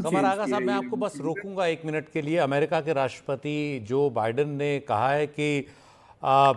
कमर change आगा की साहब, है मैं आपको ईरान बस के अंदर। रोकूंगा एक मिनट के लिए। अमेरिका के राष्ट्रपति जो बाइडेन ने कहा है कि आ,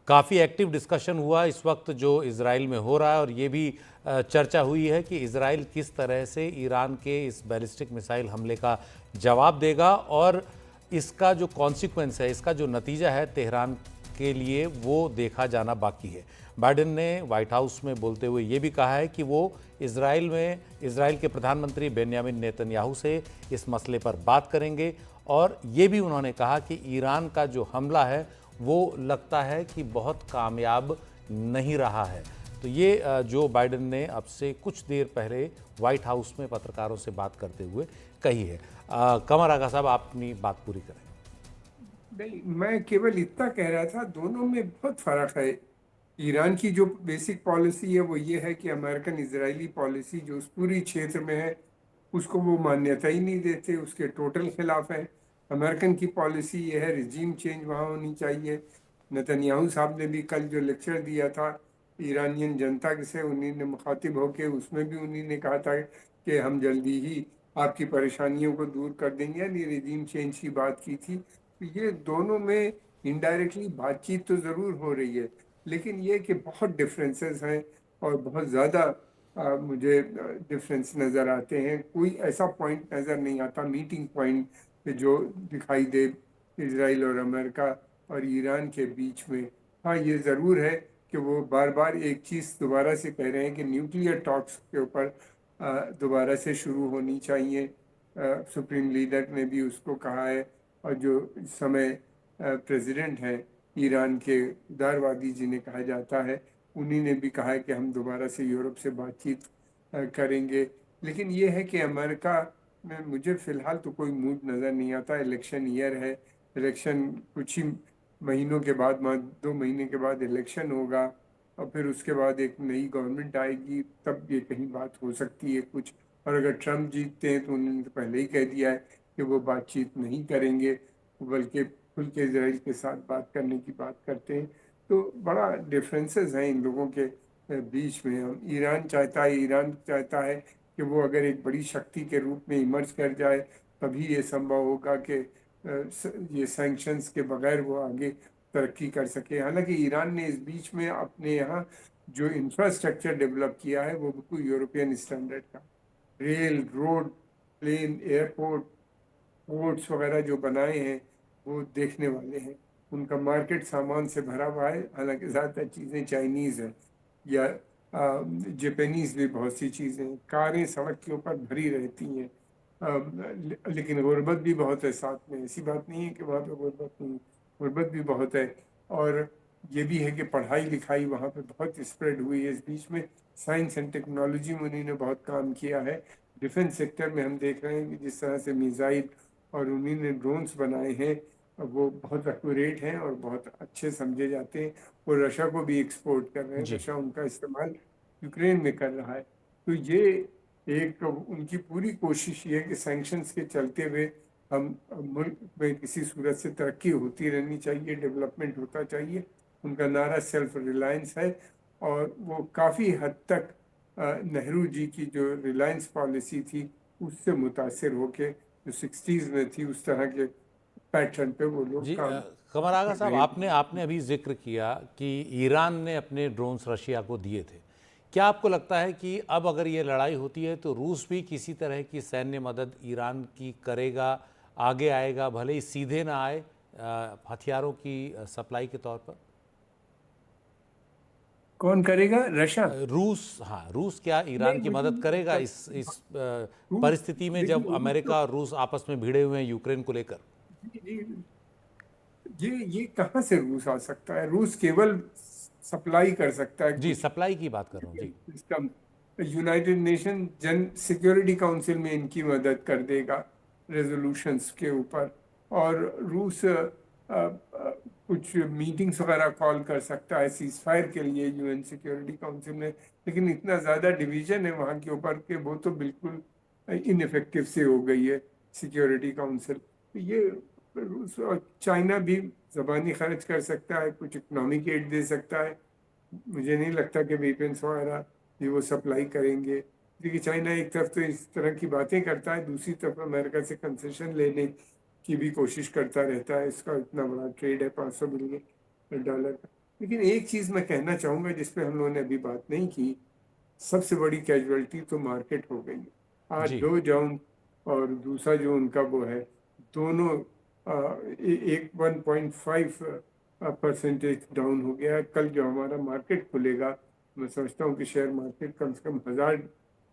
काफ़ी एक्टिव डिस्कशन हुआ इस वक्त जो इजराइल में हो रहा है, और ये भी चर्चा हुई है कि इजराइल किस तरह से ईरान के इस बैलिस्टिक मिसाइल हमले का जवाब देगा, और इसका जो कॉन्सिक्वेंस है, इसका जो नतीजा है तेहरान के लिए, वो देखा जाना बाकी है। बाइडेन ने व्हाइट हाउस में बोलते हुए ये भी कहा है कि वो इजराइल के प्रधानमंत्री बेंयामिन नेतन्याहू से इस मसले पर बात करेंगे, और ये भी उन्होंने कहा कि ईरान का जो हमला है वो लगता है कि बहुत कामयाब नहीं रहा है। तो ये जो बाइडेन ने अब से कुछ देर पहले व्हाइट हाउस में पत्रकारों से बात करते हुए कही है। कमर आगा साहब, आप अपनी बात पूरी करें। नहीं, मैं केवल इतना कह रहा था, दोनों में बहुत फर्क है। ईरान की जो बेसिक पॉलिसी है वो ये है कि अमेरिकन इजरायली पॉलिसी जो उस पूरी क्षेत्र में है उसको वो मान्यता ही नहीं देते, उसके टोटल खिलाफ है। अमेरिकन की पॉलिसी ये है रिजीम चेंज वहाँ होनी चाहिए। नेतन्याहू साहब ने भी कल जो लेक्चर दिया था ईरानियन जनता से, उन्हीं ने मुखातिब होके उसमें भी उन्हीं ने कहा था कि हम जल्दी ही आपकी परेशानियों को दूर कर देंगे, यानी रिजीम चेंज की बात की थी। तो ये दोनों में इनडायरेक्टली बातचीत तो जरूर हो रही है, लेकिन ये कि बहुत डिफरेंसेस हैं और बहुत ज़्यादा मुझे डिफरेंस नज़र आते हैं। कोई ऐसा पॉइंट नज़र नहीं आता मीटिंग पॉइंट पे जो दिखाई दे इजराइल और अमेरिका और ईरान के बीच में। हाँ, ये ज़रूर है कि वो बार बार एक चीज़ दोबारा से कह रहे हैं कि न्यूक्लियर टॉक्स के ऊपर दोबारा से शुरू होनी चाहिए। सुप्रीम लीडर ने भी उसको कहा है, और जो इस समय प्रेसिडेंट हैं ईरान के, उदारवादी जिन्हें कहा जाता है, उन्हीं ने भी कहा है कि हम दोबारा से यूरोप से बातचीत करेंगे। लेकिन ये है कि अमेरिका में मुझे फिलहाल तो कोई मूड नज़र नहीं आता। इलेक्शन ईयर है, इलेक्शन कुछ ही महीनों के बाद, 2 महीने के बाद इलेक्शन होगा, और फिर उसके बाद एक नई गवर्नमेंट आएगी, तब ये कहीं बात हो सकती है कुछ। और अगर ट्रम्प जीतते हैं तो उन्होंने तो पहले ही कह दिया है कि वो बातचीत नहीं करेंगे, बल्कि खुल के इसराइल के साथ बात करने की बात करते हैं। तो बड़ा डिफरेंसेस हैं इन लोगों के बीच में। हम ईरान चाहता है कि वो अगर एक बड़ी शक्ति के रूप में इमर्ज कर जाए, तभी ये संभव होगा कि ये सैंक्शंस के बगैर वो आगे तरक्की कर सके। हालांकि ईरान ने इस बीच में अपने यहाँ जो इंफ्रास्ट्रक्चर डेवलप किया है वो बिल्कुल यूरोपियन स्टैंडर्ड का, rail, road, plane, airport, ports वगैरह जो बनाए हैं वो देखने वाले हैं। उनका मार्केट सामान से भरा हुआ है, हालांकि ज़्यादातर चीज़ें चाइनीज़ हैं या जापानीज भी बहुत सी चीज़ें हैं। कारें सड़क के ऊपर भरी रहती हैं, लेकिन गुर्बत भी बहुत है साथ में। ऐसी बात नहीं है कि वहाँ पे गुर्बत नहीं, गुर्बत भी बहुत है। और ये भी है कि पढ़ाई लिखाई वहाँ पे बहुत स्प्रेड हुई है इस बीच में। साइंस एंड टेक्नोलॉजी में उन्होंने बहुत काम किया है। डिफेंस सेक्टर में हम देख रहे हैं कि जिस तरह से मिसाइल और उन्हीं ने ड्रोन्स बनाए हैं, वो बहुत एक्यूरेट हैं और बहुत अच्छे समझे जाते हैं। वो रशिया को भी एक्सपोर्ट कर रहे हैं, जी। रशिया उनका इस्तेमाल यूक्रेन में कर रहा है। तो ये एक उनकी पूरी कोशिश ये है कि सैंक्शंस के चलते हुए हम मुल्क में किसी सूरत से तरक्की होती रहनी चाहिए, डेवलपमेंट होता चाहिए। उनका नारा सेल्फ रिलायंस है, और वो काफ़ी हद तक नेहरू जी की जो रिलायंस पॉलिसी थी उससे मुतासिर होके, जो 60s में थी, उस तरह के पैटर्न पे वो लोग जी, काम कमर आगा कर साहब, रहे आपने हैं। आपने अभी जिक्र किया कि ईरान ने अपने ड्रोन्स रशिया को दिए थे। क्या आपको लगता है कि अब अगर ये लड़ाई होती है तो रूस भी किसी तरह की सैन्य मदद ईरान की करेगा, आगे आएगा, भले ही सीधे ना आए, हथियारों की सप्लाई के तौर पर? कौन करेगा? रशिया? रूस, हाँ, रूस क्या ईरान नहीं, की मुझे मदद नहीं करेगा लगता। इस रूस, परिस्थिति में, देखिए जब रूस तो, अमेरिका और रूस आपस में भिड़े हुए हैं यूक्रेन को लेकर? जी, ये कहाँ से रूस आ सकता है? रूस केवल सप्लाई कर सकता है जी, कुछ सप्लाई की बात कर रहा हूँ जी। सिस्टम। यूनाइटेड नेशन जन सिक्योरिटी काउंसिल में इनकी मदद कर देगा रेजोल्यूशंस के ऊपर। और रूस कुछ मीटिंग्स वगैरह कॉल कर सकता है सीज फायर के लिए यूएन सिक्योरिटी काउंसिल में। लेकिन इतना ज़्यादा डिवीजन है वहाँ के ऊपर कि वो तो बिल्कुल इनफेक्टिव से हो गई है सिक्योरिटी काउंसिल। तो ये रूस और चाइना भी जबानी खर्च कर सकता है, कुछ इकोनॉमिक एड दे सकता है। मुझे नहीं लगता कि वेपन्स वगैरह भी वो सप्लाई करेंगे। देखिए चाइना एक तरफ तो इस तरह की बातें करता है, दूसरी तरफ अमेरिका से कंसेशन लेने की भी कोशिश करता रहता है। इसका इतना बड़ा ट्रेड है, $500 बिलियन का। लेकिन एक चीज मैं कहना चाहूंगा जिसपे हम लोगों ने अभी बात नहीं की, सबसे बड़ी कैजुअलिटी तो मार्केट हो गई। आज जी। डो जाउन और दूसरा जो उनका वो है, दोनों एक 1.5% डाउन हो गया। कल जो हमारा मार्केट खुलेगा, मैं समझता हूँ कि शेयर मार्केट कम से कम 1000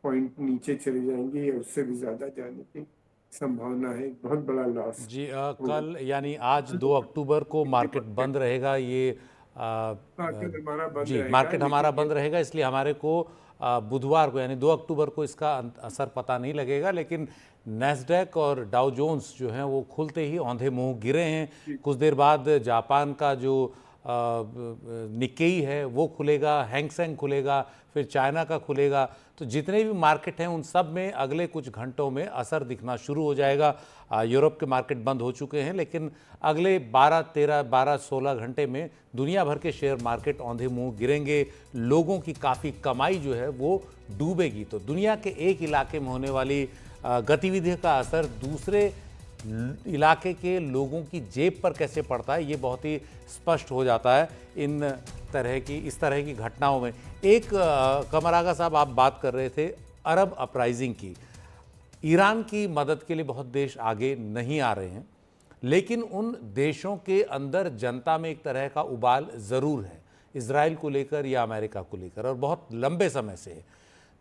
पॉइंट नीचे चले जाएंगे या उससे भी ज्यादा जाने की संभावना है। एक बहुत बड़ा लॉस जी, होगा। कल यानी आज 2 अक्टूबर को मार्केट बंद रहेगा, ये हाँ, कल हमारा बंद जी, रहेगा, मार्केट हमारा लेकिन ये बंद रहेगा, इसलिए हमारे को बुधवार को यानी 2 अक्टूबर को इसका असर पता नहीं लगेगा। लेकिन नैस्डैक और डाउ जोन्स जो हैं वो खुलते ही औंधे मुंह गिरे हैं। कुछ देर बाद जापान का जो निक्केई है वो खुलेगा, हैंगसेंग खुलेगा, फिर चाइना का खुलेगा। तो जितने भी मार्केट हैं उन सब में अगले कुछ घंटों में असर दिखना शुरू हो जाएगा। यूरोप के मार्केट बंद हो चुके हैं, लेकिन अगले 12-16 घंटे में दुनिया भर के शेयर मार्केट औंधे मुंह गिरेंगे। लोगों की काफ़ी कमाई जो है वो डूबेगी। तो दुनिया के एक इलाके में होने वाली गतिविधि का असर दूसरे इलाके के लोगों की जेब पर कैसे पड़ता है, ये बहुत ही स्पष्ट हो जाता है इस तरह की घटनाओं में। एक कमर आगा साहब, आप बात कर रहे थे अरब अपराइजिंग की। ईरान की मदद के लिए बहुत देश आगे नहीं आ रहे हैं, लेकिन उन देशों के अंदर जनता में एक तरह का उबाल ज़रूर है, इजराइल को लेकर या अमेरिका को लेकर, और बहुत लंबे समय से है।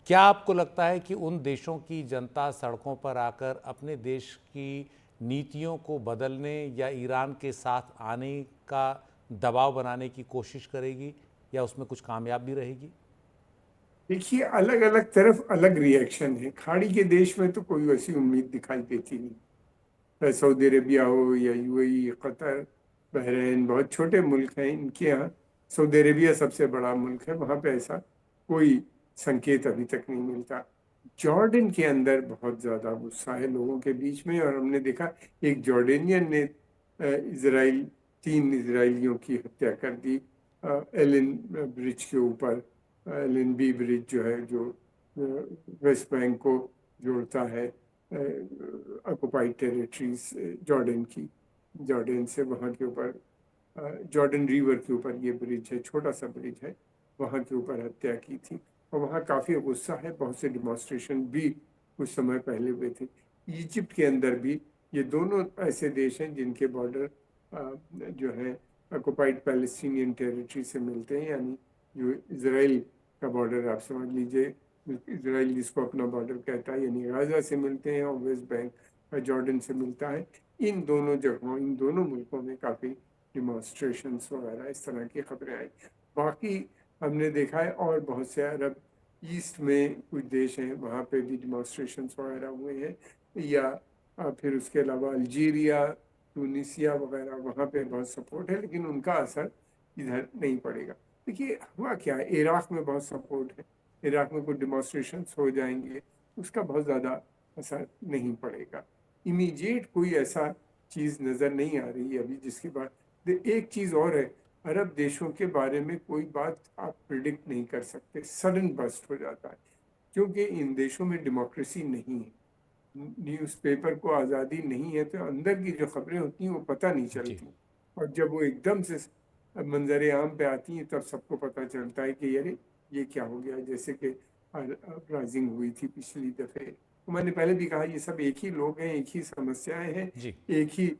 क्या आपको लगता है कि उन देशों की जनता सड़कों पर आकर अपने देश की नीतियों को बदलने या ईरान के साथ आने का दबाव बनाने की कोशिश करेगी, या उसमें कुछ कामयाब भी रहेगी? देखिए, अलग अलग तरफ अलग रिएक्शन है। खाड़ी के देश में तो कोई वैसी उम्मीद दिखाई देती नहीं, चाहे सऊदी अरेबिया हो या यूएई, कतर, बहरीन, बहुत छोटे मुल्क हैं इनके यहाँ। सऊदी अरेबिया सबसे बड़ा मुल्क है, वहाँ पे ऐसा कोई संकेत अभी तक नहीं मिलता। जॉर्डन के अंदर बहुत ज्यादा गुस्सा है लोगों के बीच में, और हमने देखा एक जॉर्डेनियन ने इसराइल 3 इजरायलियों की हत्या कर दी एलन ब्रिज के ऊपर। एलन बी ब्रिज जो है, जो वेस्ट बैंक को जोड़ता है ऑक्युपाइड टेरिटरीज जॉर्डन की, जॉर्डन से वहाँ के ऊपर, जॉर्डन रिवर के ऊपर ये ब्रिज है, छोटा सा ब्रिज है, वहाँ के ऊपर हत्या की थी। और वहाँ काफ़ी गुस्सा है, बहुत से डिमॉन्स्ट्रेशन भी कुछ समय पहले हुए थे। इजिप्ट के अंदर भी ये दोनों ऐसे देश हैं जिनके बॉर्डर जो है ऑक्युपाइड पैलेस्टीनियन टेरिटरी से मिलते हैं, यानी जो इसराइल का बॉर्डर आप समझ लीजिए, इसराइल जिसको अपना बॉर्डर कहता है, यानी गाजा से मिलते हैं और वेस्ट बैंक का जॉर्डन से मिलता है। इन दोनों जगहों, इन दोनों मुल्कों में काफ़ी डिमॉन्स्ट्रेशंस वगैरह इस तरह की खबरें आई। बाकी हमने देखा है और बहुत से अरब ईस्ट में कुछ देश हैं, वहाँ पे भी डिमॉन्स्ट्रेशंस वगैरह हुए हैं। या फिर उसके अलावा अल्जीरिया, ट्यूनीसिया वगैरह, वहाँ पे बहुत सपोर्ट है, लेकिन उनका असर इधर नहीं पड़ेगा। देखिए हुआ क्या है, इराक में बहुत सपोर्ट है। इराक में कुछ डिमॉन्स्ट्रेशंस हो जाएंगे, उसका बहुत ज़्यादा असर नहीं पड़ेगा। इमीडिएट कोई ऐसा चीज़ नज़र नहीं आ रही है अभी जिसके बाद। एक चीज़ और है, अरब देशों के बारे में कोई बात आप प्रिडिक्ट नहीं कर सकते, सडन बस्ट हो जाता है, क्योंकि इन देशों में डेमोक्रेसी नहीं है, न्यूज़पेपर को आज़ादी नहीं है, तो अंदर की जो खबरें होती हैं वो पता नहीं जी। चलती। और जब वो एकदम से मंजर आम पे आती हैं, तब सबको पता चलता है कि अरे ये क्या हो गया। जैसे कि अपराइजिंग हुई थी पिछली दफ़े, तो मैंने पहले भी कहा, ये सब एक ही लोग हैं, एक ही समस्याएं हैं, जी। एक ही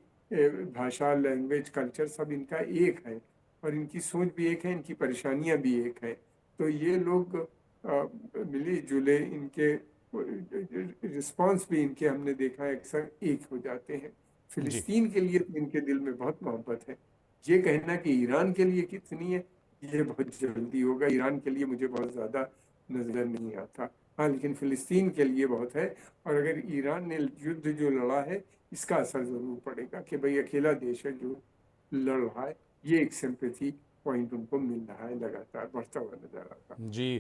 भाषा, लैंग्वेज, कल्चर सब इनका एक है, और इनकी सोच भी एक है, इनकी परेशानियां भी एक है। तो ये लोग मिले जुले, इनके रिस्पांस भी इनके हमने देखा है अक्सर एक हो जाते हैं। जी। फिलिस्तीन के लिए तो इनके दिल में बहुत मोहब्बत है। ये कहना कि ईरान के लिए कितनी है, ये बहुत जल्दी होगा। ईरान के लिए मुझे बहुत ज़्यादा नज़र नहीं आता, हाँ, लेकिन फिलिस्तीन के लिए बहुत है। और अगर ईरान ने युद्ध जो लड़ा है, इसका असर ज़रूर पड़ेगा कि भाई अकेला देश है जो लड़ रहा है। ये एक सिंपैथी पॉइंट उनको मिल रहा है, लगातार बढ़ता हुआ नजर आता है। जी।